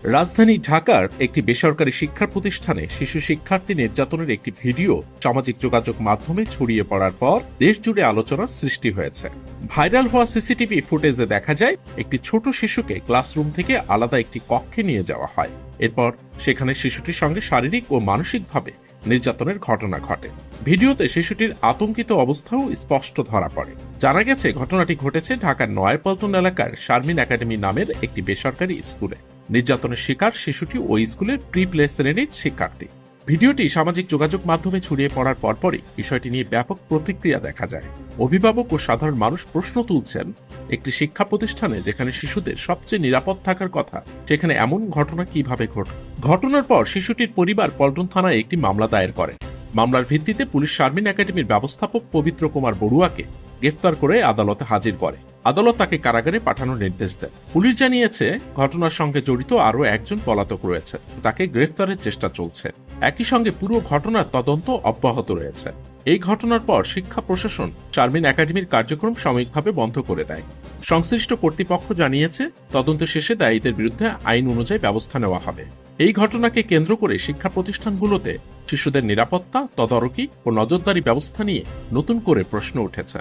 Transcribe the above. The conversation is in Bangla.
রাজধানী ঢাকার একটি বেসরকারি শিক্ষা প্রতিষ্ঠানে শিশু শিক্ষার্থী নির্যাতনের একটি ভিডিও সামাজিক যোগাযোগ মাধ্যমে ছড়িয়ে পড়ার পর দেশজুড়ে আলোচনার সৃষ্টি হয়েছে। ভাইরাল হওয়া সিসিটিভি ফুটেজে দেখা যায় একটি ছোট শিশুকে ক্লাসরুম থেকে আলাদা একটি কক্ষে নিয়ে যাওয়া হয়। এরপর সেখানে শিশুটির সঙ্গে শারীরিক ও মানসিকভাবে নির্যাতনের ঘটনা ঘটে। ভিডিওতে শিশুটির আতঙ্কিত অবস্থাও স্পষ্ট ধরা পড়ে। জানা গেছে ঘটনাটি ঘটেছে ঢাকার নয়াপল্টন এলাকার শারমিন একাডেমি নামের একটি বেসরকারি স্কুলে। নির্যাতনের শিকার শিশুটি ওই স্কুলের প্রি প্লে শ্রেণীর শিক্ষার্থী। ভিডিওটি সামাজিক যোগাযোগ মাধ্যমে ছড়িয়ে পড়ার পরপরই বিষয়টি নিয়ে ব্যাপক প্রতিক্রিয়া দেখা যায়। অভিভাবক ও সাধারণ মানুষ প্রশ্ন তুলছেন, একটি শিক্ষা প্রতিষ্ঠানে যেখানে শিশুদের সবচেয়ে নিরাপদ থাকার কথা, সেখানে এমন ঘটনা কিভাবে ঘটে? ঘটনার পর শিশুটির পরিবার পল্টন থানায় একটি মামলা দায়ের করে। মামলার ভিত্তিতে পুলিশ শারমিন একাডেমির ব্যবস্থাপক পবিত্র কুমার বড়ুয়াকে গ্রেফতার করে আদালতে হাজির করে। আদালত তাকে কারাগারে পাঠানোর নির্দেশ দেয়। পুলিশ জানিয়েছে ঘটনার সঙ্গে জড়িত আরও একজন পলাতক রয়েছে, তাকে গ্রেফতারের চেষ্টা চলছে। একই সঙ্গে পুরো ঘটনার তদন্ত অব্যাহত রয়েছে। এই ঘটনার পর শিক্ষা প্রশাসন শারমিন একাডেমির কার্যক্রম সাময়িকভাবে বন্ধ করে দেয়। সংশ্লিষ্ট কর্তৃপক্ষ জানিয়েছে তদন্ত শেষে দায়ীদের বিরুদ্ধে আইন অনুযায়ী ব্যবস্থা নেওয়া হবে। এই ঘটনাকে কেন্দ্র করে শিক্ষা প্রতিষ্ঠানগুলোতে শিশুদের নিরাপত্তা, তদারকি ও নজরদারি ব্যবস্থা নিয়ে নতুন করে প্রশ্ন উঠেছে।